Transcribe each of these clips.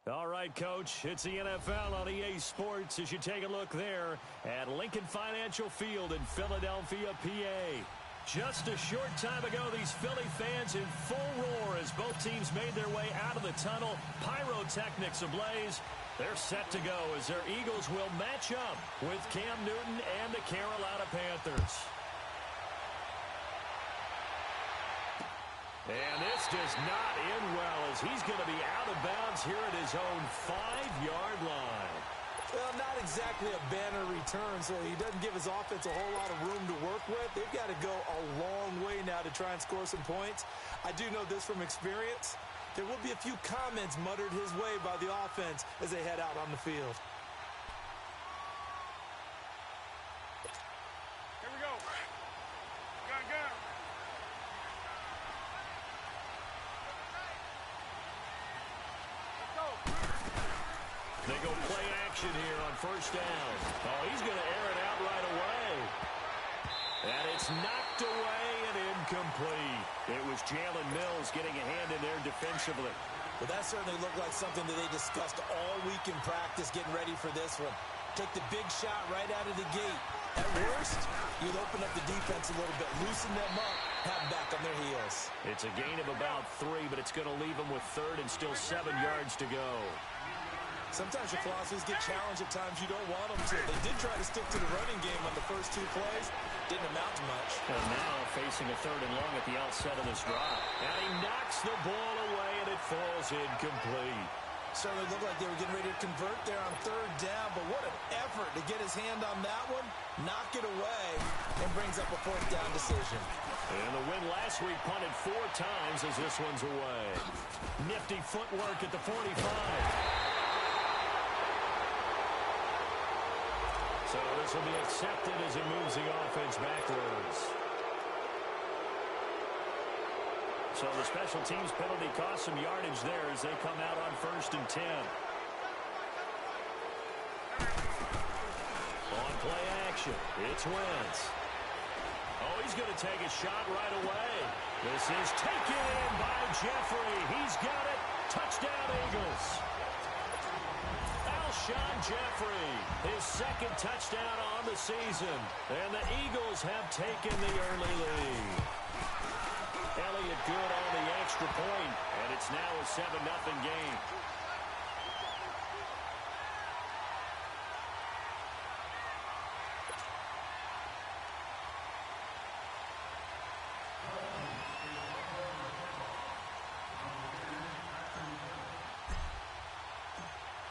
All right, Coach, it's the NFL on EA Sports as you take a look there at Lincoln Financial Field in Philadelphia, PA. Just a short time ago, these Philly fans in full roar as both teams made their way out of the tunnel. Pyrotechnics ablaze. They're set to go as their Eagles will match up with Cam Newton and the Carolina Panthers. And this does not end well as he's going to be out of bounds here at his own 5-yard line. Well, not exactly a banner return, so he doesn't give his offense a whole lot of room to work with. They've got to go a long way now to try and score some points. I do know this from experience. There will be a few comments muttered his way by the offense as they head out on the field. Here we go. Go. They go play action here on first down. Oh, he's going to air it out right away. And it's knocked away and incomplete. It was Jalen Mills getting a hand in there defensively. Well, that certainly looked like something that they discussed all week in practice getting ready for this one. Take the big shot right out of the gate. At worst, you'll open up the defense a little bit, loosen them up, have them back on their heels. It's a gain of about 3, but it's going to leave them with third and still 7 yards to go. Sometimes your philosophies get challenged at times you don't want them to. They did try to stick to the running game on the first 2 plays. Didn't amount to much. And now facing a 3rd and long at the outset of this drive. And he knocks the ball away, and it falls incomplete. Certainly looked like they were getting ready to convert there on 3rd down, but what an effort to get his hand on that one, knock it away, and brings up a 4th down decision. And the win last week punted 4 times as this one's away. Nifty footwork at the 45. So this will be accepted as it moves the offense backwards. So the special teams penalty cost some yardage there as they come out on 1st and 10. On play action, it's Wentz. Oh, he's going to take a shot right away. This is taken in by Jeffrey. He's got it. Touchdown, Eagles. Alshon Jeffrey, his 2nd touchdown on the season. And the Eagles have taken the early lead. Elliott good on the extra point, and it's now a 7-0 game.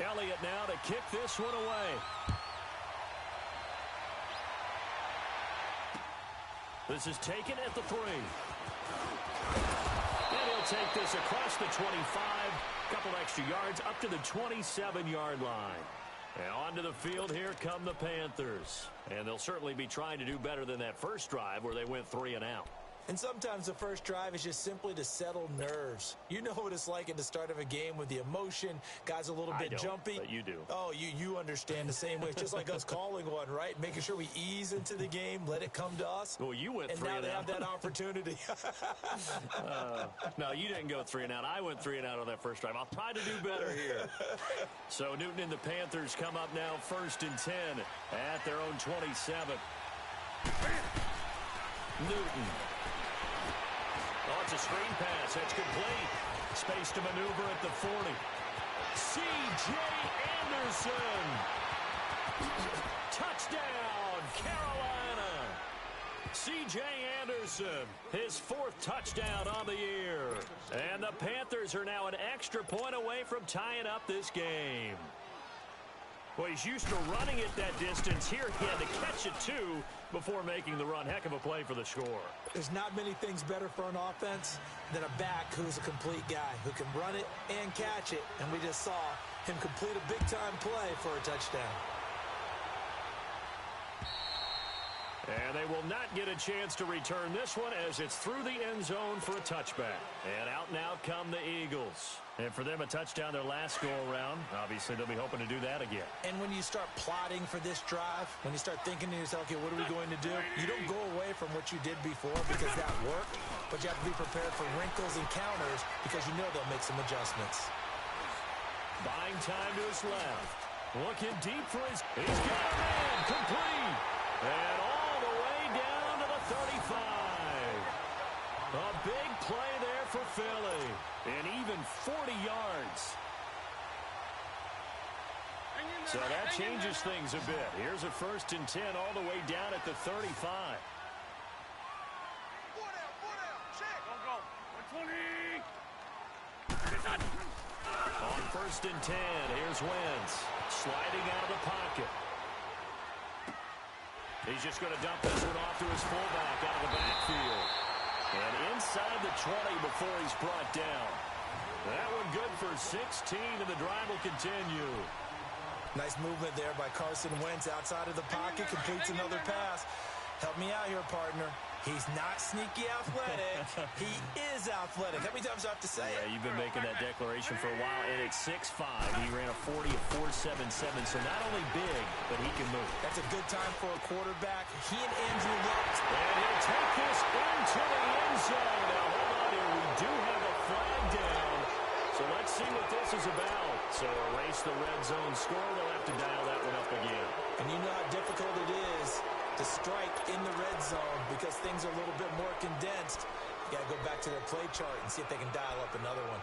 Elliott now to kick this one away. This is taken at the 3. And he'll take this across the 25. Couple extra yards up to the 27-yard line. And onto the field, here come the Panthers. And they'll certainly be trying to do better than that first drive where they went 3 and out. And sometimes the first drive is just simply to settle nerves. You know what it's like at the start of a game with the emotion. Guys a little bit jumpy. But you do. Oh, you understand the same way. It's just like us calling one, right? Making sure we ease into the game, let it come to us. Well, you went 3 and out. And now they have that opportunity. No, you didn't go 3 and out. I went 3 and out on that first drive. I'll try to do better here. So Newton and the Panthers come up now 1st and 10 at their own 27. Newton. Oh, it's a screen pass. That's complete. Space to maneuver at the 40. C.J. Anderson. Touchdown, Carolina. C.J. Anderson, his 4th touchdown on the year. And the Panthers are now an extra point away from tying up this game. Well, he's used to running it that distance. Here he had to catch it, too, before making the run. Heck of a play for the score. There's not many things better for an offense than a back who's a complete guy, who can run it and catch it. And we just saw him complete a big-time play for a touchdown. And they will not get a chance to return this one as it's through the end zone for a touchback. And out now come the Eagles. And for them, a touchdown their last go-around. Obviously, they'll be hoping to do that again. And when you start plotting for this drive, when you start thinking to yourself, okay, what are we going to do? You don't go away from what you did before because that worked, but you have to be prepared for wrinkles and counters because you know they'll make some adjustments. Buying time to his left. Looking deep for his... He's got a man. Complete. And all the way down to the 35. A big play there for Philly. And even 40 yards. So that changes things a bit. Here's a 1st and 10 all the way down at the 35. On 1st and 10, here's Wentz. Sliding out of the pocket. He's just going to dump this one off to his fullback out of the backfield. And inside the 20 before he's brought down. That one good for 16, and the drive will continue. Nice movement there by Carson Wentz outside of the pocket. Completes another pass. Help me out here, partner. He's not sneaky athletic. He is athletic. How many times do I have to say it? Yeah, you've been making that declaration for a while. And at 6'5", he ran a 40 at 4.77. So not only big, but he can move. That's a good time for a quarterback. He and Andrew Luck. And he'll take this into the end zone. Now, hold on here. We do have a flag down. So let's see what this is about. So erase the red zone score. They'll have to dial that one up again. And you know how difficult it is to strike in the red zone because things are a little bit more condensed. You got to go back to their play chart and see if they can dial up another one.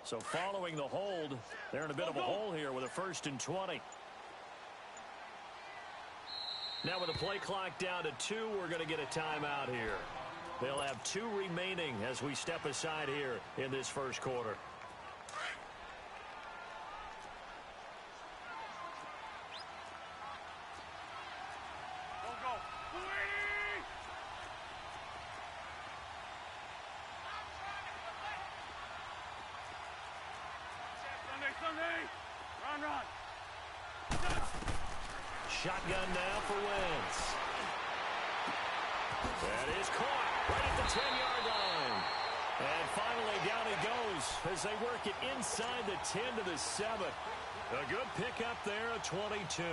So following the hold, they're in a bit of a hole here with a 1st and 20. Now with the play clock down to 2, we're going to get a timeout here. They'll have 2 remaining as we step aside here in this first quarter. Shotgun now for Wentz. That is caught right at the 10-yard line. And finally down he goes as they work it inside the 10 to the 7. A good pickup there, a 22.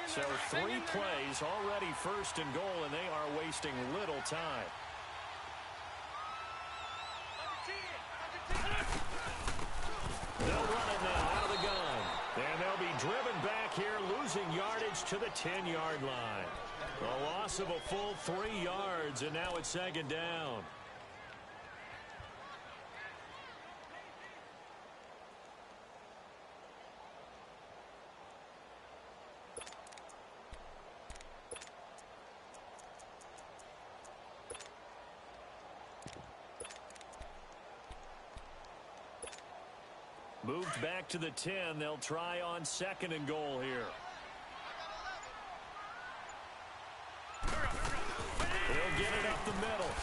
So 3 plays, already 1st and goal, and they are wasting little time. They'll run it now out of the gun. And they'll be driven back here, losing yardage to the 10-yard line. A loss of a full 3 yards, and now it's 2nd down. Moved back to the 10. They'll try on 2nd and goal here. He'll get it up the middle.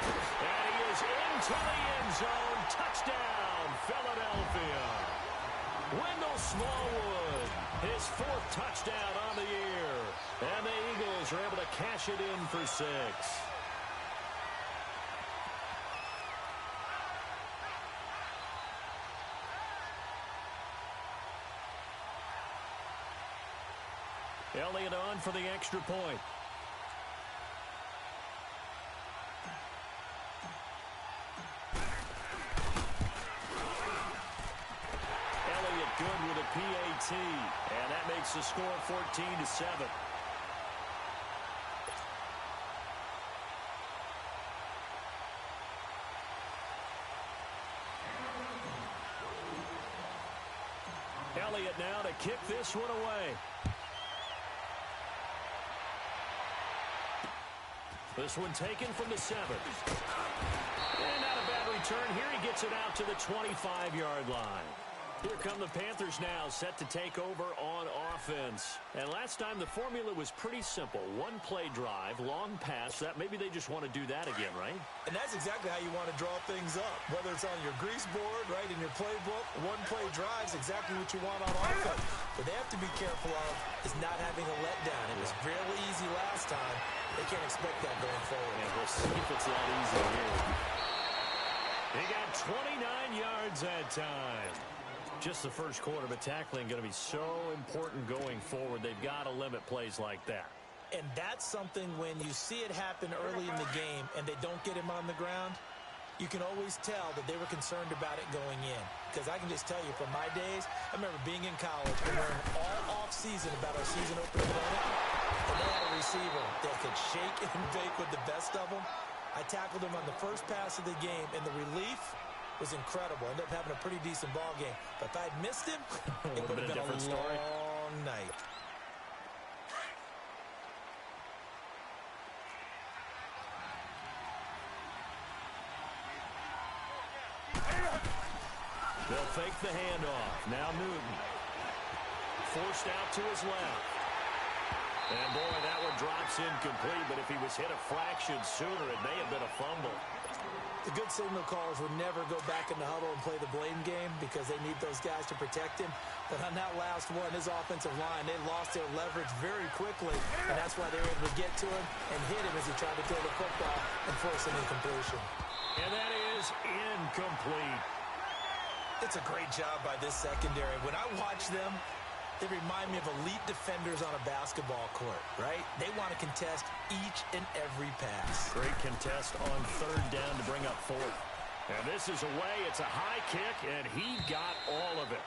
And he is into the end zone. Touchdown, Philadelphia. Wendell Smallwood, his 4th touchdown on the year. And the Eagles are able to cash it in for 6. Elliott on for the extra point. Elliott good with a PAT. And that makes the score 14-7. Elliott now to kick this one away. This one taken from the 7. And not a bad return. Here he gets it out to the 25-yard line. Here come the Panthers now, set to take over on offense. And last time, the formula was pretty simple. One-play drive, long pass. That maybe they just want to do that again, right? And that's exactly how you want to draw things up. Whether it's on your grease board, right, in your playbook, one-play drive is exactly what you want on offense. What they have to be careful of is not having a letdown. It was fairly easy last time. They can't expect that going forward. Yeah, we'll see if it's that easy here. He got 29 yards that time. Just the first quarter, but tackling going to be so important going forward. They've got to limit plays like that. And that's something when you see it happen early in the game and they don't get him on the ground, you can always tell that they were concerned about it going in. Because I can just tell you from my days, I remember being in college and learning all off-season about our season opener opponent, and they had a receiver that could shake and bake with the best of them. I tackled him on the first pass of the game, and the relief was incredible. Ended up having a pretty decent ball game. But if I'd missed him, it would have been a long night. They'll fake the handoff. Now Newton. Forced out to his left. And boy, that one drops incomplete. But if he was hit a fraction sooner, it may have been a fumble. The good signal callers would never go back in the huddle and play the blame game because they need those guys to protect him. But on that last one, his offensive line, they lost their leverage very quickly, and that's why they were able to get to him and hit him as he tried to throw the football and force an incompletion. And that is incomplete. It's a great job by this secondary. When I watch them, they remind me of elite defenders on a basketball court, right? They want to contest each and every pass. Great contest on third down to bring up fourth. And this is away. It's a high kick, and he got all of it.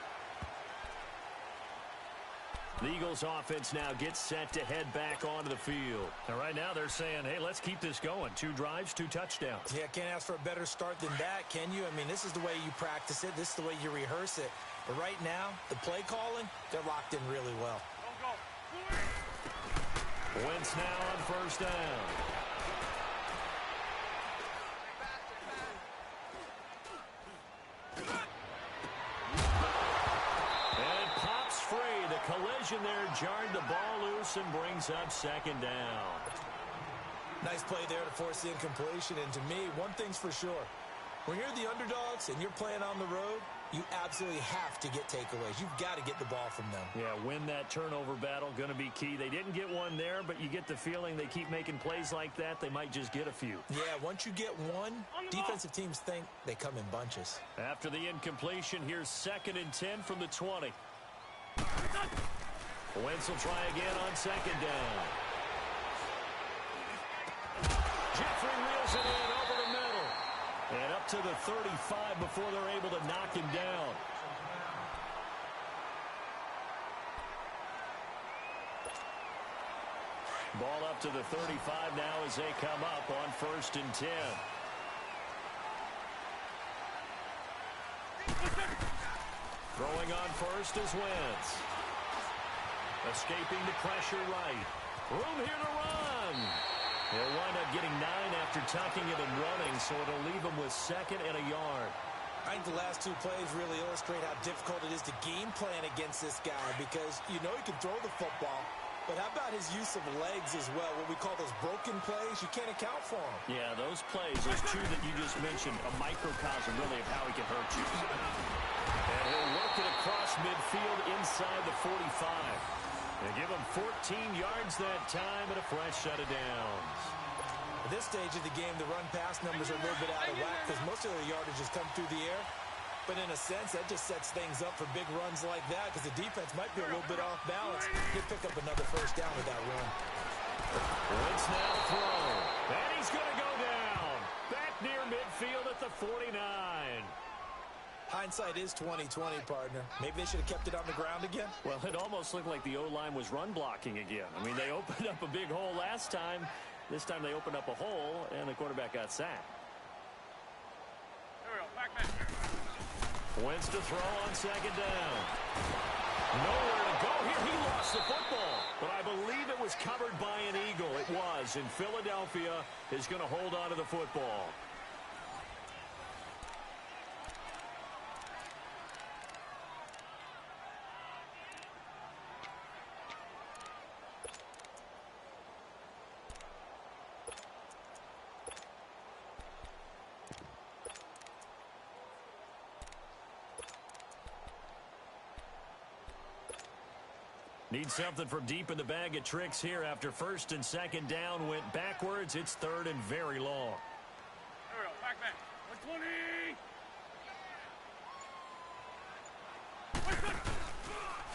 The Eagles offense now gets set to head back onto the field. And right now they're saying, hey, let's keep this going. 2 drives, 2 touchdowns. Yeah, can't ask for a better start than that, can you? I mean, this is the way you practice it. This is the way you rehearse it. But right now, the play calling, they're locked in really well. Wentz now on first down. The collision there jarred the ball loose and brings up second down. Nice play there to force the incompletion. And to me, one thing's for sure. When you're the underdogs and you're playing on the road, you absolutely have to get takeaways. You've got to get the ball from them. Yeah, win that turnover battle, going to be key. They didn't get one there, but you get the feeling they keep making plays like that, they might just get a few. Yeah, once you get one, defensive teams think they come in bunches. After the incompletion, here's 2nd and 10 from the 20. Wentz will try again on second down. Jeffrey reels it in over the middle. And up to the 35 before they're able to knock him down. Ball up to the 35 now as they come up on 1st and 10. Throwing on first is Wentz. Escaping the pressure right. Room here to run. He'll wind up getting 9 after tucking it and running, so it'll leave him with 2nd and a yard. I think the last 2 plays really illustrate how difficult it is to game plan against this guy because you know he can throw the football, but how about his use of legs as well? What we call those broken plays, you can't account for them. Yeah, those plays, those 2 that you just mentioned, a microcosm really of how he can hurt you. And he'll work it across midfield inside the 45. They give him 14 yards that time and a fresh set of downs. At this stage of the game, the run-pass numbers are a little bit out of whack because most of the yardage has come through the air. But in a sense, that just sets things up for big runs like that because the defense might be a little bit off balance. He'll pick up another first down with that run. Wentz now throw. And he's going to go down. Back near midfield at the 49. Hindsight is 20/20, partner. Maybe they should have kept it on the ground again. Well, it almost looked like the O-line was run blocking again. I mean, they opened up a big hole last time. This time they opened up a hole, and the quarterback got sacked. There we go. Back man. Wentz to throw on second down. Nowhere to go here. He lost the football. But I believe it was covered by an Eagle. It was. And Philadelphia is going to hold on to the football. Need something from deep in the bag of tricks here after first and second down went backwards. It's third and very long. There we go. Back, man. 120.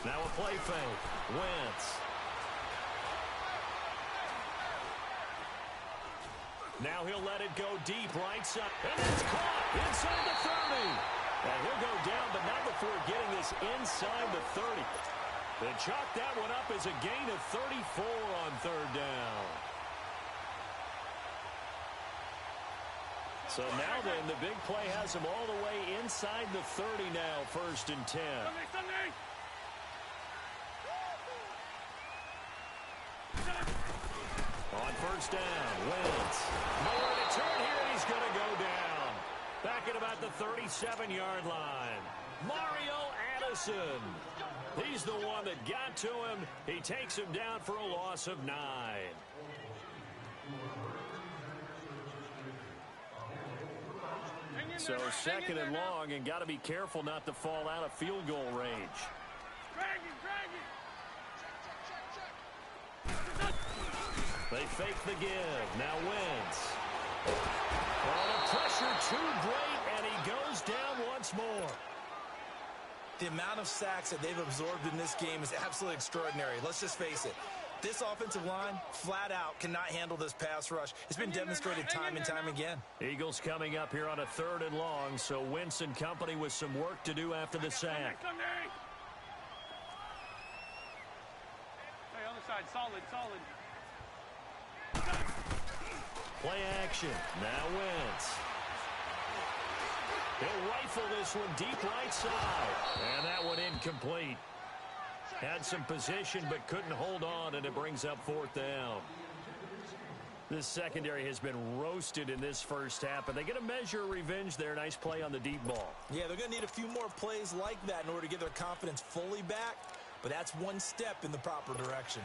Now a play fake. Wentz. Now he'll let it go deep right side. And it's caught inside the 30. And he'll go down, but not before getting this inside the 30. They chalk that one up as a gain of 34 on third down. So now then, the big play has him all the way inside the 30 now, first and 10. Sunday. On first down, Wentz. Nowhere to turn here, and he's going to go down. Back at about the 37-yard line. Mario Addison. He's the one that got to him. He takes him down for a loss of 9. So second and long, and got to be careful not to fall out of field goal range. Drag it. They fake the give. Now Wentz. Oh, the pressure too great, and he goes down once more. The amount of sacks that they've absorbed in this game is absolutely extraordinary. Let's just face it. This offensive line, flat out, cannot handle this pass rush. It's been demonstrated time and time again. Eagles coming up here on a third and long, so Wentz and company with some work to do after the sack. Hey, other side, solid. Play action. Now Wentz. He'll rifle this one deep right side. And that one incomplete. Had some position but couldn't hold on, and it brings up fourth down. This secondary has been roasted in this first half, and they get a measure of revenge there. Nice play on the deep ball. Yeah, they're going to need a few more plays like that in order to get their confidence fully back, but that's one step in the proper direction.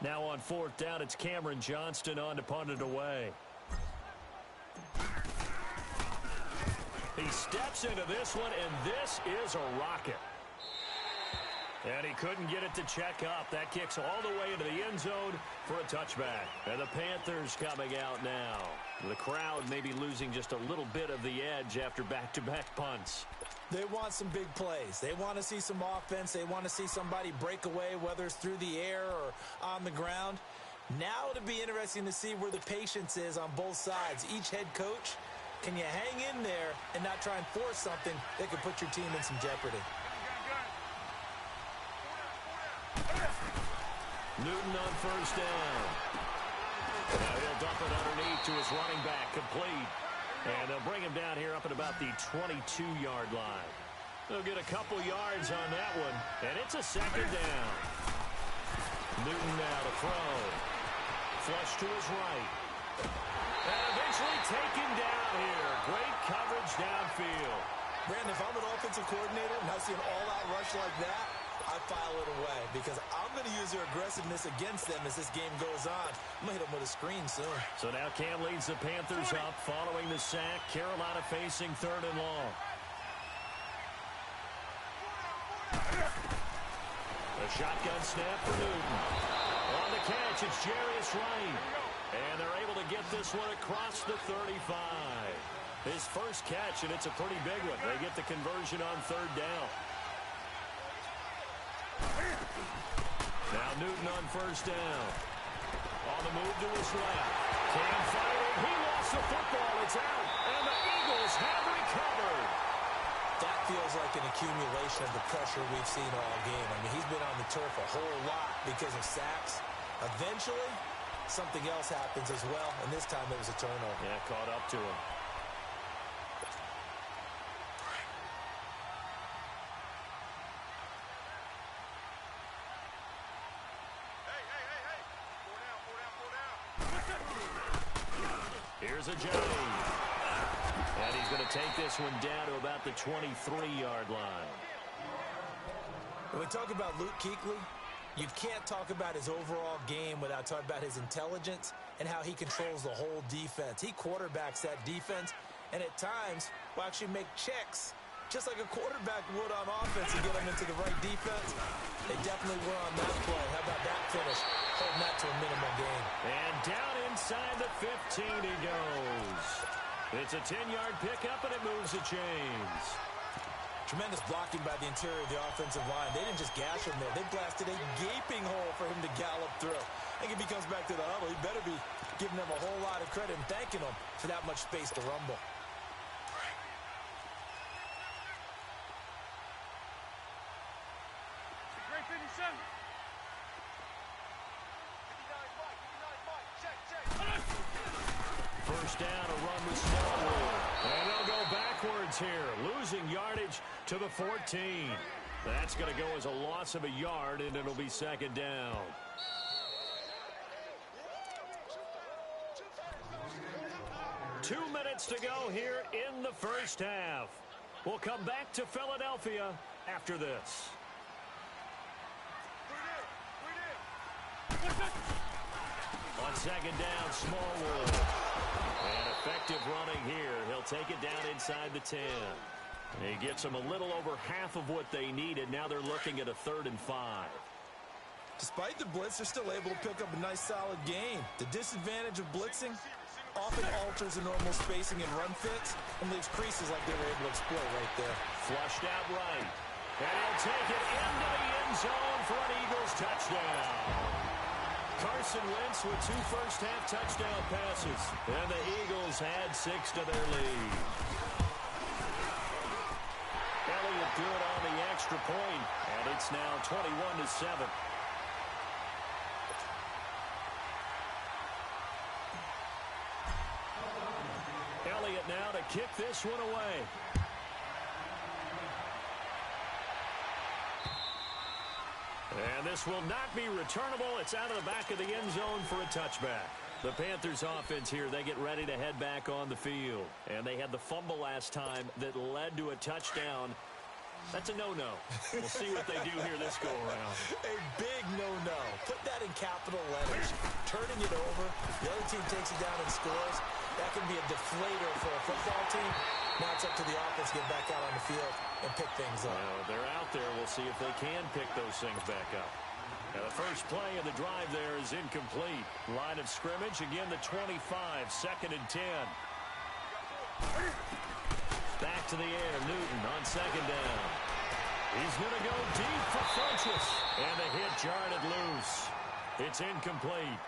Now on fourth down, it's Cameron Johnston on to punt it away. He steps into this one, and this is a rocket. And he couldn't get it to check up. That kicks all the way into the end zone for a touchback. And the Panthers coming out now. The crowd maybe losing just a little bit of the edge after back-to-back punts. They want some big plays. They want to see some offense. They want to see somebody break away, whether it's through the air or on the ground. Now it'll be interesting to see where the patience is on both sides. Each head coach, can you hang in there and not try and force something that could put your team in some jeopardy? Newton on first down. Now he'll dump it underneath to his running back, complete. And they'll bring him down here up at about the 22-yard line. They'll get a couple yards on that one, and it's a second down. Newton now to throw. Flush to his right. And eventually taken down here. Great coverage downfield. Brandon, if I'm an offensive coordinator and I see an all-out rush like that, I file it away because I'm going to use their aggressiveness against them as this game goes on. I'm going to hit them with a screen soon. So now Cam leads the Panthers up following the sack. Carolina facing third and long. A shotgun snap for Newton. On the catch, it's Jarius Wright. And they're able to get this one across the 35. His first catch, and it's a pretty big one. They get the conversion on third down. Now Newton on first down. On the move to his left. Cam firing. He lost the football. It's out. And the Eagles have recovered. That feels like an accumulation of the pressure we've seen all game. I mean, he's been on the turf a whole lot because of sacks. Eventually, something else happens as well, and this time it was a turnover. Yeah, caught up to him. Here's a Jones. And he's going to take this one down to about the 23-yard line. When we talk about Luke Kuechly, you can't talk about his overall game without talking about his intelligence and how he controls the whole defense. He quarterbacks that defense and at times will actually make checks just like a quarterback would on offense to get them into the right defense. They definitely were on that play. How about that finish? Holding that to a minimum gain. And down inside the 15 he goes. It's a 10-yard pickup, and it moves the chains. Tremendous blocking by the interior of the offensive line. They didn't just gash him there. They blasted a gaping hole for him to gallop through. I think if he comes back to the huddle, he better be giving them a whole lot of credit and thanking them for that much space to rumble. Great 57. First down, a run with Smallwood. And they'll go backwards here, losing yardage to the 14. That's going to go as a loss of a yard, and it'll be second down. Two minutes to go here in the first half. We'll come back to Philadelphia after this. On second down, Smallwood. And effective running here. He'll take it down inside the 10. He gets them a little over half of what they needed. Now they're looking at a 3rd and 5. Despite the blitz, they're still able to pick up a nice, solid gain. The disadvantage of blitzing often alters the normal spacing and run fits and leaves creases like they were able to exploit right there. Flushed out right. And he'll take it into the end zone for an Eagles touchdown. Carson Wentz with 2 first-half touchdown passes. And the Eagles add 6 to their lead. Elliott threw it on the extra point, and it's now 21-7. Elliott now to kick this one away. And this will not be returnable. It's out of the back of the end zone for a touchback. The Panthers offense here, they get ready to head back on the field. And they had the fumble last time that led to a touchdown. That's a no-no. We'll see what they do here this go-around. A big no-no. Put that in capital letters. Turning it over. The other team takes it down and scores. That can be a deflator for a football team. Now it's up to the offense to get back out on the field and pick things up. Well, they're out there. We'll see if they can pick those things back up. Now, the first play of the drive there is incomplete. Line of scrimmage, again, the 25, 2nd and 10. Back to the air, Newton on second down. He's going to go deep for Funchess. And the hit jarred loose. It's incomplete.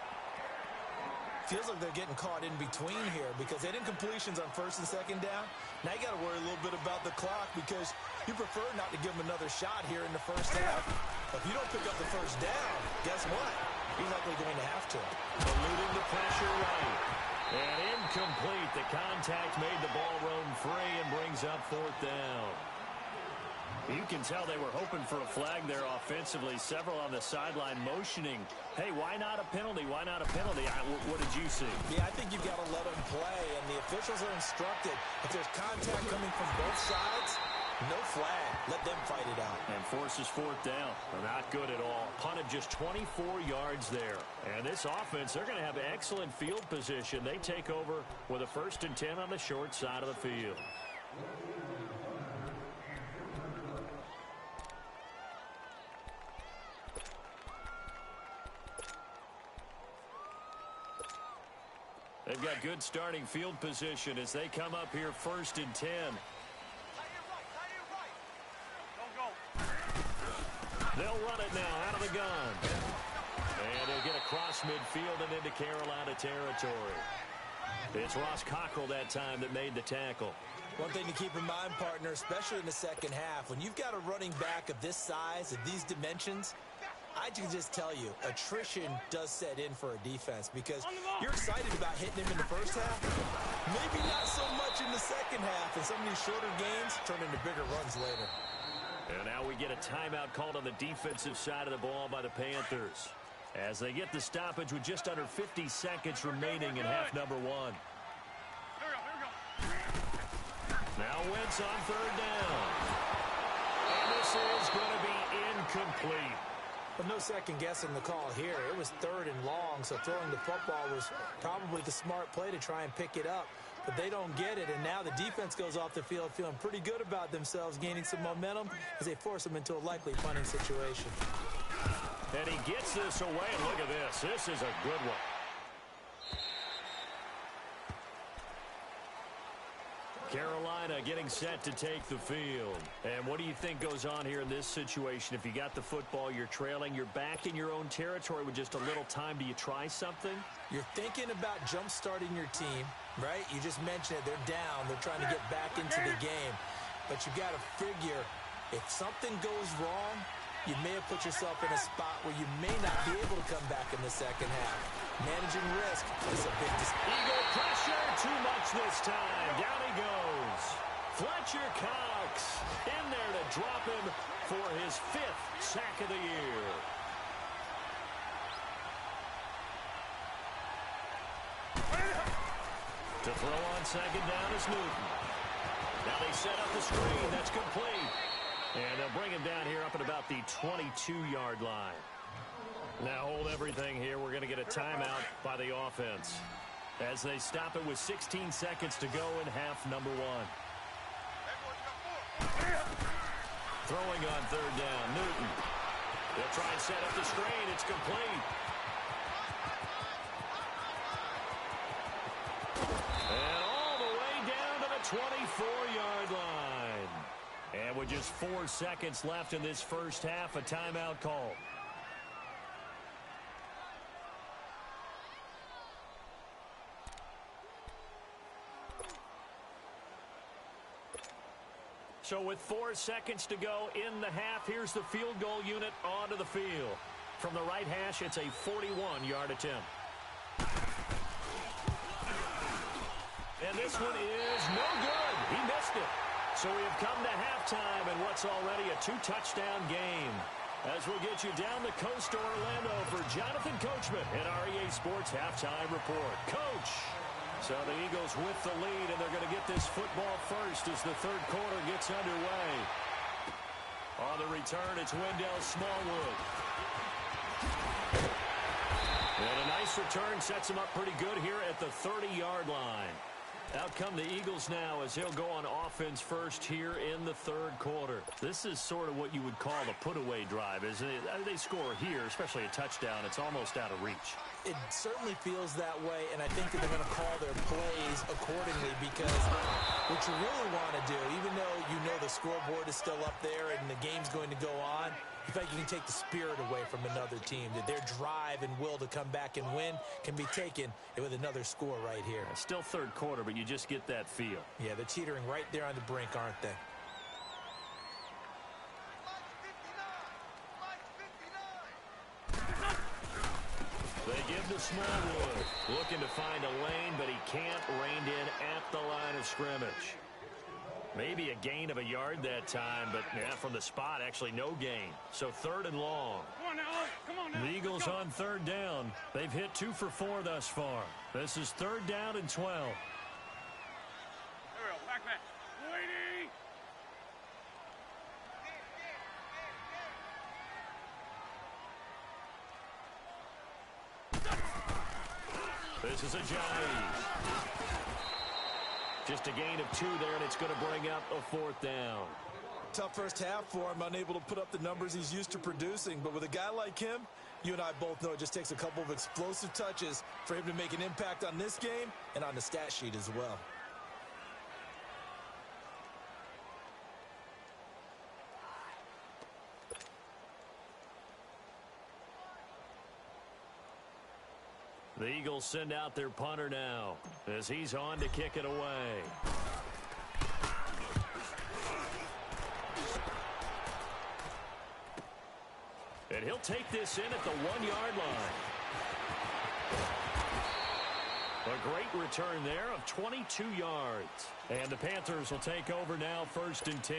Feels like they're getting caught in between here because they did incompletions on 1st and 2nd down. Now you got to worry a little bit about the clock because you prefer not to give them another shot here in the first half. If you don't pick up the first down, guess what? You're likely going to have to. Eluding the pressure right. And incomplete. The contact made the ball roam free and brings up 4th down. You can tell they were hoping for a flag there offensively. Several on the sideline motioning. Hey, why not a penalty? Why not a penalty? What did you see? Yeah, I think you've got to let them play, and the officials are instructed. If there's contact coming from both sides, no flag. Let them fight it out. And forces 4th down. They're not good at all. Punted just 24 yards there. And this offense, they're going to have excellent field position. They take over with a 1st and 10 on the short side of the field. They've got good starting field position as they come up here 1st and 10. Don't go. They'll run it now out of the gun. And they'll get across midfield and into Carolina territory. It's Ross Cockrell that time that made the tackle. One thing to keep in mind, partner, especially in the second half, when you've got a running back of this size, of these dimensions, I can just tell you, attrition does set in for a defense because you're excited about hitting him in the first half. Maybe not so much in the second half, and some of these shorter gains turn into bigger runs later. And now we get a timeout called on the defensive side of the ball by the Panthers as they get the stoppage with just under 50 seconds remaining in half number 1. Here we go. Now Wentz on 3rd down. And this is going to be incomplete. But no second guessing the call here. It was 3rd and long, so throwing the football was probably the smart play to try and pick it up. but they don't get it. And now the defense goes off the field feeling pretty good about themselves, gaining some momentum as they force them into a likely punting situation. And he gets this away. Look at this. This is a good one. Carolina getting set to take the field. And what do you think goes on here in this situation? If you got the football, you're trailing, you're back in your own territory with just a little time. Do you try something? You're thinking about jump-starting your team, right? You just mentioned it. They're down. They're trying to get back into the game. But you got to figure if something goes wrong, you may have put yourself in a spot where you may not be able to come back in the second half. Managing risk is a big decision. Eagle pressure, too much this time. Down he goes. Fletcher Cox in there to drop him for his 5th sack of the year. To throw on second down is Newton. Now they set up the screen. That's complete. And they'll bring him down here up at about the 22-yard line. Now hold everything here. We're going to get a timeout by the offense as they stop it with 16 seconds to go in half number 1. Throwing on third down, Newton. They'll try and set up the screen. It's complete. And all the way down to the 24-yard line. And with just 4 seconds left in this first half, a timeout call. So with 4 seconds to go in the half, here's the field goal unit onto the field. From the right hash, it's a 41-yard attempt. And this one is no good. He missed it. So we have come to halftime in what's already a 2-touchdown game. As we'll get you down the coast to Orlando for Jonathan Coachman at our EA Sports Halftime Report. Coach! So the Eagles with the lead, and they're going to get this football first as the third quarter gets underway. On the return, it's Wendell Smallwood. And a nice return sets him up pretty good here at the 30-yard line. Out come the Eagles now as he'll go on offense first here in the third quarter. This is sort of what you would call a put-away drive, isn't it? They score here, especially a touchdown. It's almost out of reach. It certainly feels that way, and I think that they're going to call their plays accordingly because what you really want to do, even though you know the scoreboard is still up there and the game's going to go on, you feel like you can take the spirit away from another team. That their drive and will to come back and win can be taken with another score right here. Still third quarter, but you just get that feel. Yeah, they're teetering right there on the brink, aren't they? They give to Smallwood. Looking to find a lane, but he can't rein in at the line of scrimmage. Maybe a gain of a yard that time, but yeah, from the spot, actually no gain. So third and long. Come on now. Come on now. The Eagles on third down. They've hit 2 for 4 thus far. This is third down and 12. There we go. Back. Waiting. This is a Giants. Just a gain of 2 there, and it's going to bring up a 4th down. Tough first half for him, unable to put up the numbers he's used to producing. But with a guy like him, you and I both know it just takes a couple of explosive touches for him to make an impact on this game and on the stat sheet as well. The Eagles send out their punter now as he's on to kick it away. And he'll take this in at the 1-yard line. A great return there of 22 yards. And the Panthers will take over now, 1st and 10.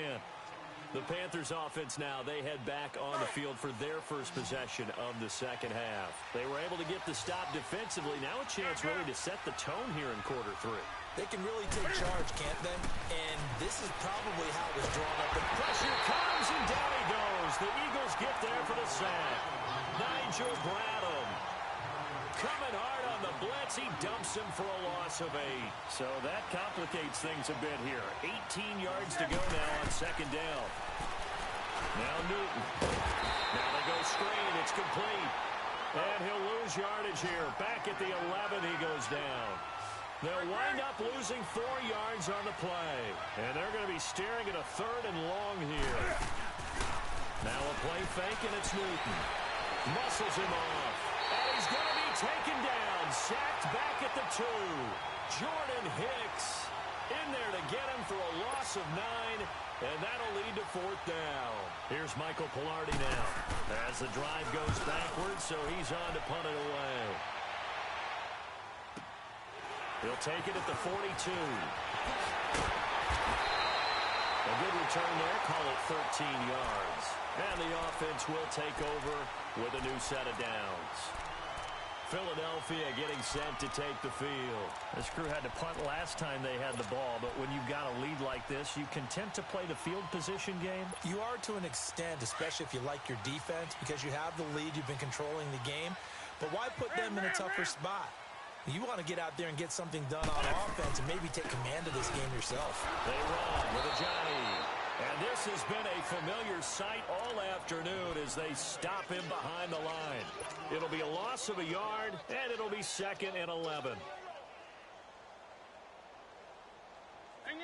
The Panthers offense now, they head back on the field for their first possession of the second half. They were able to get the stop defensively. Now a chance really to set the tone here in quarter 3. They can really take charge, can't they? And this is probably how it was drawn up. The pressure comes, and down he goes. The Eagles get there for the sack. Nigel Bradham coming hard on the blitz. He dumps him for a loss of 8. So that complicates things a bit here. 18 yards to go now on second down. Now Newton. Now they go screen. It's complete. And he'll lose yardage here. Back at the 11, he goes down. They'll wind up losing 4 yards on the play. And they're going to be staring at a 3rd and long here. Now a play fake, and it's Newton. Muscles him off. And he's going to be taken down. Sacked back at the 2. Jordan Hicks in there to get him for a loss of 9. And that'll lead to 4th down. Here's Michael Pilardi now. As the drive goes backwards, so he's on to punt it away. He'll take it at the 42. A good return there. Call it 13 yards. And the offense will take over with a new set of downs. Philadelphia getting set to take the field. This crew had to punt last time they had the ball, but when you've got a lead like this, you content to play the field position game? You are to an extent, especially if you like your defense, because you have the lead, you've been controlling the game. But why put them in a tougher spot? You want to get out there and get something done on offense and maybe take command of this game yourself. They run with a Johnny. And this has been a familiar sight all afternoon as they stop him behind the line. It'll be a loss of a yard, and it'll be 2nd and 11.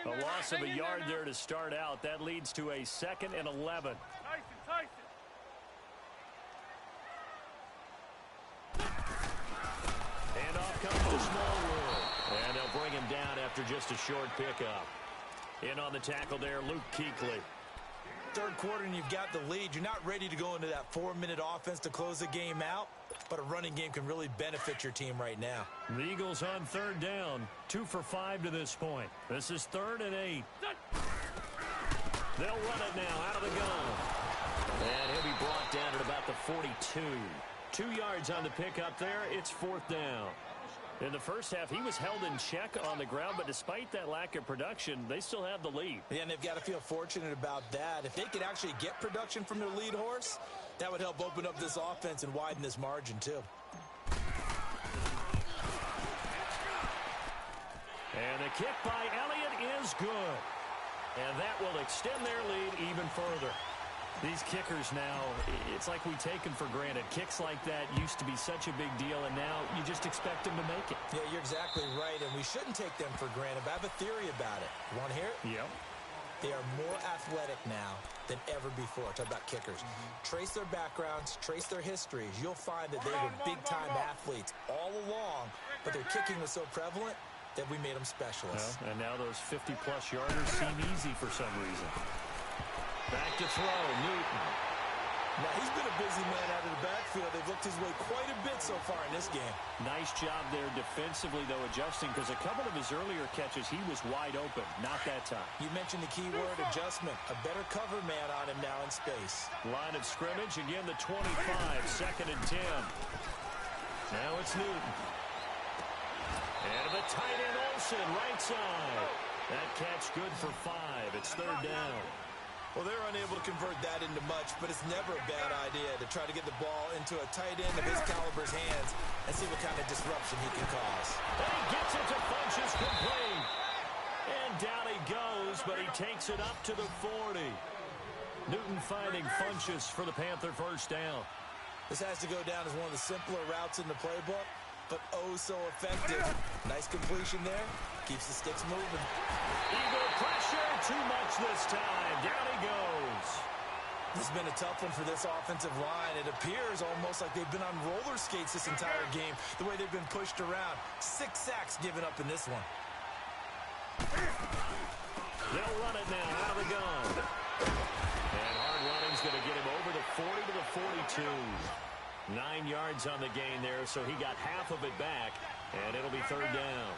A loss of a yard there to start out. That leads to a 2nd and 11. Tyson. And off comes the Smallwood. And they'll bring him down after just a short pickup. In on the tackle there, Luke Kuechly. 3rd quarter and you've got the lead. You're not ready to go into that 4-minute offense to close the game out, but a running game can really benefit your team right now. The Eagles on 3rd down. 2 for 5 to this point. This is 3rd and 8. They'll run it now out of the gun. And he'll be brought down at about the 42. 2 yards on the pickup there. It's 4th down. In the first half, he was held in check on the ground, but despite that lack of production, they still have the lead. Yeah, and they've got to feel fortunate about that. If they could actually get production from their lead horse, that would help open up this offense and widen this margin, too. And the kick by Elliott is good. And that will extend their lead even further. These kickers now, it's like we take them for granted. Kicks like that used to be such a big deal, and now you just expect them to make it. Yeah, you're exactly right, and we shouldn't take them for granted. But I have a theory about it. You want to hear it? Yep. They are more athletic now than ever before. Talk about kickers. Trace their backgrounds, trace their histories. You'll find that they were big-time athletes all along, but their kicking was so prevalent that we made them specialists. Well, and now those 50-plus yarders seem easy for some reason. Back to throw, Newton. Now, he's been a busy man out of the backfield. They've looked his way quite a bit so far in this game. Nice job there defensively, though, adjusting, because a couple of his earlier catches, he was wide open. Not that time. You mentioned the key word, adjustment. A better cover man on him now in space. Line of scrimmage, again the 25, 2nd and 10. Now it's Newton. And the tight end Olsen, right side. That catch good for 5. It's 3rd down. Well, they're unable to convert that into much, but it's never a bad idea to try to get the ball into a tight end of his caliber's hands and see what kind of disruption he can cause. And he gets it to Funchess complete. And down he goes, but he takes it up to the 40. Newton finding Funchess for the Panther 1st down. This has to go down as one of the simpler routes in the playbook, but oh so effective. Nice completion there. Keeps the sticks moving. Eagle pressure, too much this time. Down he goes. This has been a tough one for this offensive line. It appears almost like they've been on roller skates this entire game, the way they've been pushed around. 6 sacks given up in this one. They'll run it now out of the gun. And hard running's going to get him over the 40 to the 42. 9 yards on the gain there, so he got half of it back, and it'll be 3rd down.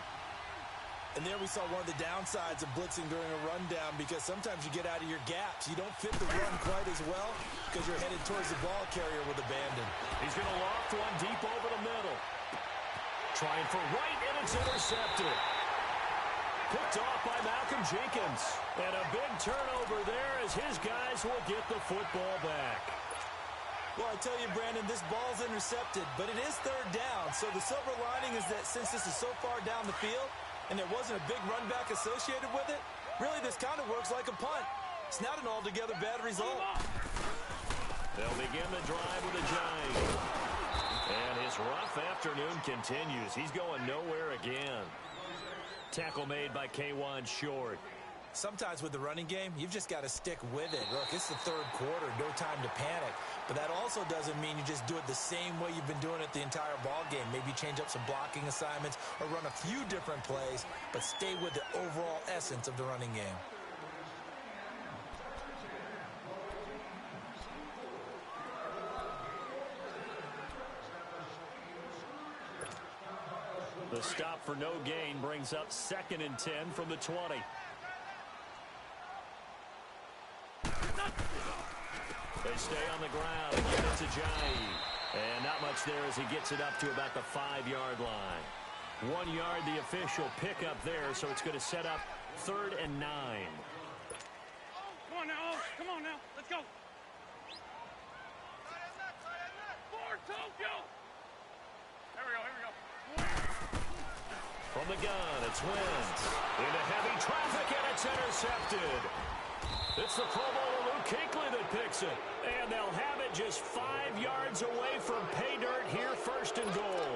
And there we saw one of the downsides of blitzing during a rundown, because sometimes you get out of your gaps. You don't fit the run quite as well because you're headed towards the ball carrier with abandon. He's going to loft one deep over the middle. Trying for right, and it's intercepted. Picked off by Malcolm Jenkins. And a big turnover there as his guys will get the football back. Well, I tell you, Brandon, this ball's intercepted, but it is third down. So the silver lining is that since this is so far down the field and there wasn't a big run back associated with it, really this kind of works like a punt. It's not an altogether bad result. They'll begin the drive with a giant. And his rough afternoon continues. He's going nowhere again. Tackle made by K'Wan Short. Sometimes with the running game, you've just got to stick with it. Look, it's the third quarter, no time to panic. But that also doesn't mean you just do it the same way you've been doing it the entire ball game. Maybe change up some blocking assignments or run a few different plays, but stay with the overall essence of the running game. The stop for no gain brings up 2nd and 10 from the 20. They stay on the ground and get it to Jai. And not much there as he gets it up to about the 5-yard line. 1 yard the official pickup there, so it's going to set up 3rd and 9. Come on now, come on now. Let's go. For Tokyo. Here we go, here we go. From the gun, it's Wentz. Into heavy traffic, and it's intercepted. It's the Pro Bowler Luke Kuechly that picks it. And they'll have it just 5 yards away from pay dirt here, 1st and goal.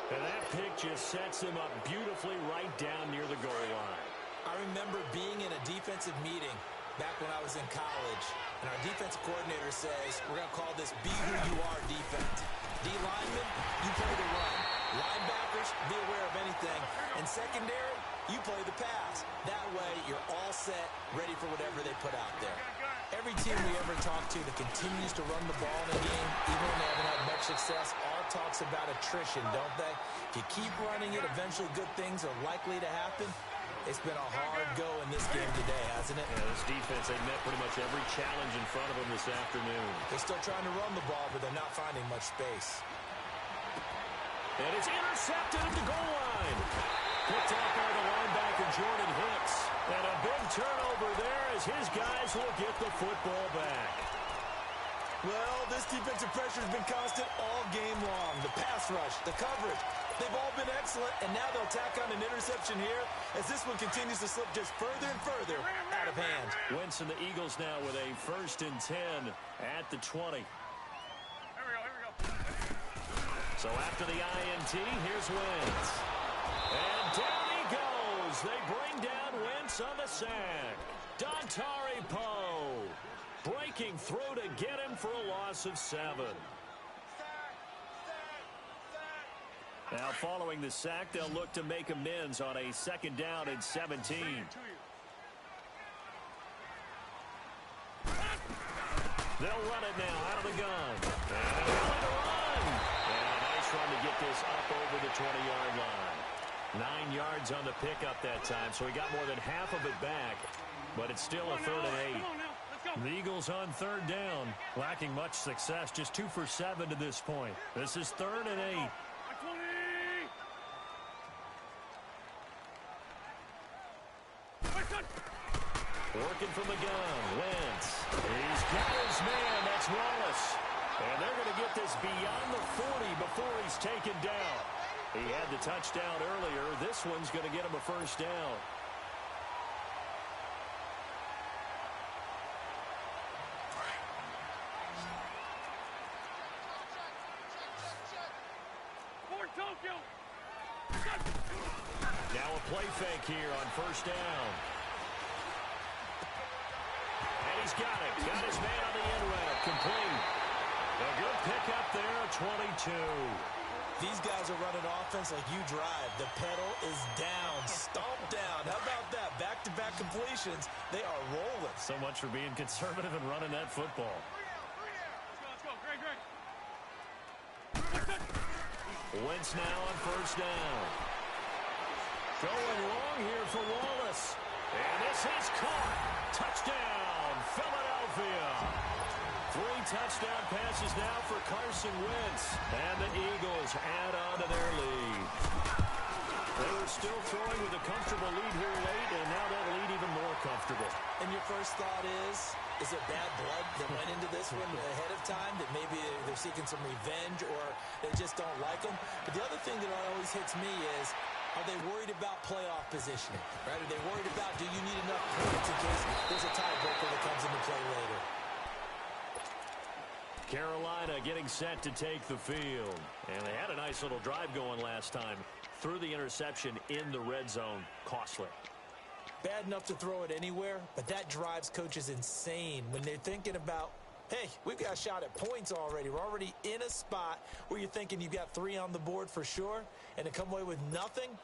And that pick just sets them up beautifully right down near the goal line. I remember being in a defensive meeting back when I was in college, and our defensive coordinator says, we're going to call this Be Who You Are defense. D linemen, you play the run. Linebackers, be aware of anything. And secondary, you play the pass. That way, you're all set, ready for whatever they put out there. Every team we ever talk to that continues to run the ball in a game, even when they haven't had much success, all talks about attrition, don't they? If you keep running it, eventually good things are likely to happen. It's been a hard go in this game today, hasn't it? Yeah, this defense, they met pretty much every challenge in front of them this afternoon. They're still trying to run the ball, but they're not finding much space. And it's intercepted at the goal line. Picked out by the linebacker, Jordan Hicks. And a big turnover there as his guys will get the football back. Well, this defensive pressure has been constant all game long. The pass rush, the coverage, they've all been excellent, and now they'll tack on an interception here as this one continues to slip just further and further out of hand. Wentz and the Eagles now with a 1st and 10 at the 20. Here we go, here we go. So after the INT, here's Wentz. And down he goes. They bring down Wentz on the sack. Dontari Poe breaking through to get him for a loss of 7. Now following the sack, they'll look to make amends on a 2nd down and 17. They'll run it now out of the gun. And they're going to run. And a nice run to get this up over the 20-yard line. 9 yards on the pickup that time, so he got more than half of it back. But it's still a 3rd and 8. The Eagles on 3rd down, lacking much success, just 2 for 7 to this point. This is 3rd and 8. Working from the gun, Wentz. He's got his man, that's Wallace. And they're going to get this beyond the 40 before he's taken down. He had the touchdown earlier. This one's going to get him a 1st down. Now a play fake here on 1st down. And he's got it. Got his man on the end route. Complete. A good pickup there, 22. These guys are running offense like you drive. The pedal is down. Stomp down. How about that? Back-to-back completions. They are rolling. So much for being conservative and running that football. Let's go. Great. Wentz now on 1st down. Going long here for Wallace. And this is caught. Touchdown, Philadelphia. 3 touchdown passes now for Carson Wentz. And the Eagles add on to their lead. They were still throwing with a comfortable lead here late, and now that lead even more comfortable. And your first thought is there bad blood that went into this one ahead of time, that maybe they're seeking some revenge or they just don't like them? But the other thing that always hits me is, are they worried about playoff positioning? Right? Are they worried about, do you need enough points in case there's a tiebreaker that comes into play later? Carolina getting set to take the field. And they had a nice little drive going last time. Threw the interception in the red zone. Costly. Bad enough to throw it anywhere, but that drives coaches insane when they're thinking about, hey, we've got a shot at points already. We're already in a spot where you're thinking you've got 3 on the board for sure, and to come away with nothing,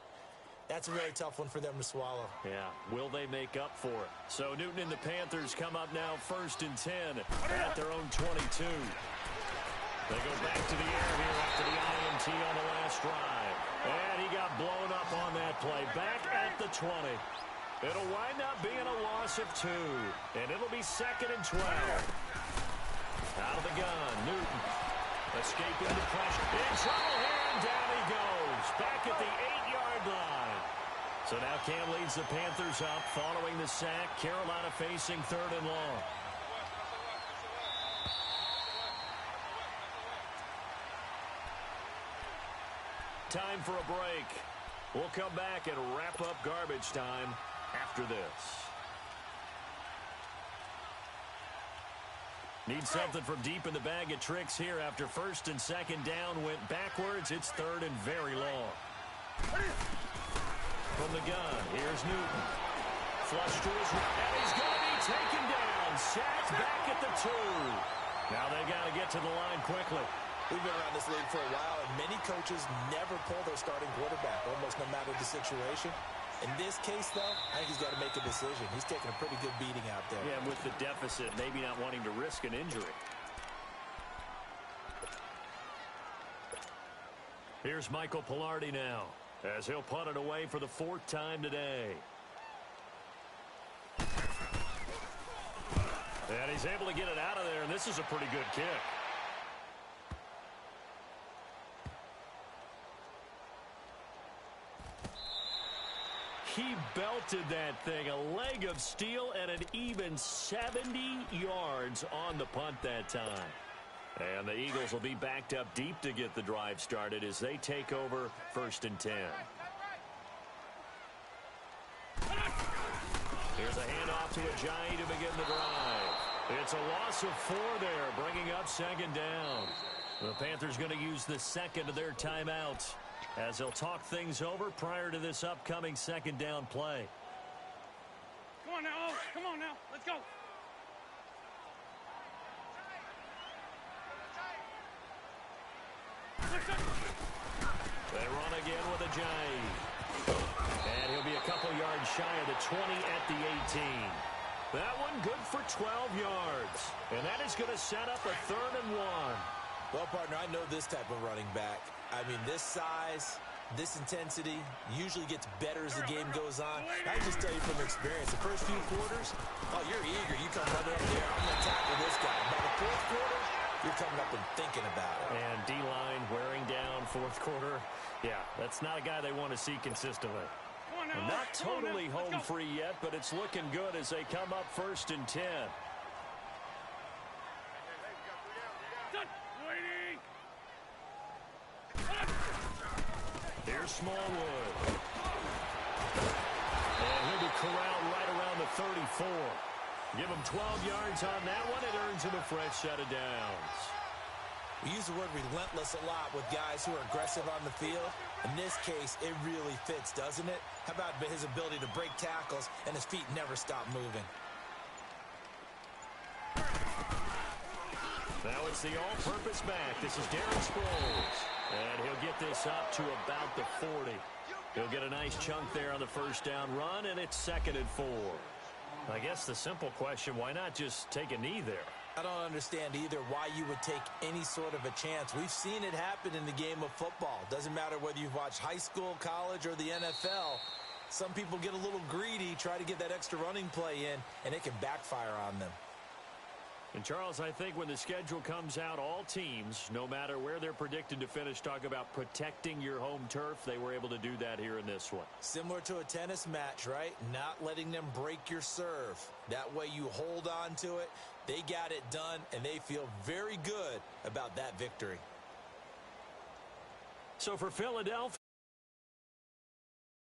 that's a really tough one for them to swallow. Yeah, will they make up for it? So Newton and the Panthers come up now 1st and 10 at their own 22. They go back to the air here after the INT on the last drive. And he got blown up on that play. Back at the 20. It'll wind up being a loss of 2. And it'll be 2nd and 12. Out of the gun, Newton. Escaping the pressure. In trouble here, and down he goes. Back at the 8-yard line. So now Cam leads the Panthers up following the sack. Carolina facing 3rd and long. Time for a break. We'll come back and wrap up garbage time after this. Need something from deep in the bag of tricks here after 1st and 2nd down went backwards. It's 3rd and very long. From the gun, here's Newton. Flush to his right, and he's going to be taken down. Sacked back at the 2. Now they've got to get to the line quickly. We've been around this league for a while, and many coaches never pull their starting quarterback, almost no matter the situation. In this case, though, I think he's got to make a decision. He's taking a pretty good beating out there. Yeah, with the deficit, maybe not wanting to risk an injury. Here's Michael Pilardi now, as he'll punt it away for the 4th time today. And he's able to get it out of there, and this is a pretty good kick. He belted that thing, a leg of steel, and an even 70 yards on the punt that time. And the Eagles will be backed up deep to get the drive started as they take over 1st and 10. Here's a handoff to Ajayi to begin the drive. It's a loss of 4 there, bringing up 2nd down. The Panthers going to use the 2nd of their timeouts as they'll talk things over prior to this upcoming 2nd down play. Come on now, oh, come on now, let's go. They run again with Ajayi. And he'll be a couple yards shy of the 20 at the 18. That one good for 12 yards. And that is going to set up a 3rd and 1. Well, partner, I know this type of running back. I mean, this size, this intensity usually gets better as the game goes on. I can just tell you from experience, the first few quarters, oh, you're eager. You come running up there, I'm going to tackle this guy. By the 4th quarter, you're coming up and thinking about it. And D-line wearing down 4th quarter. Yeah, that's not a guy they want to see consistently. And not totally home free yet, but it's looking good as they come up 1st and 10. Here's Smallwood. And he'll be corralled right around the 34. Give him 12 yards on that one. It earns him a fresh set of downs. We use the word relentless a lot with guys who are aggressive on the field. In this case, it really fits, doesn't it? How about his ability to break tackles and his feet never stop moving? Now it's the all-purpose back. This is Darren Sproles. And he'll get this up to about the 40. He'll get a nice chunk there on the 1st down run, and it's 2nd and 4. I guess the simple question, why not just take a knee there? I don't understand either why you would take any sort of a chance. We've seen it happen in the game of football. Doesn't matter whether you've watched high school, college, or the NFL. Some people get a little greedy, try to get that extra running play in, and it can backfire on them. And, Charles, I think when the schedule comes out, all teams, no matter where they're predicted to finish, talk about protecting your home turf. They were able to do that here in this one. Similar to a tennis match, right? Not letting them break your serve. That way you hold on to it. They got it done, and they feel very good about that victory. So for Philadelphia,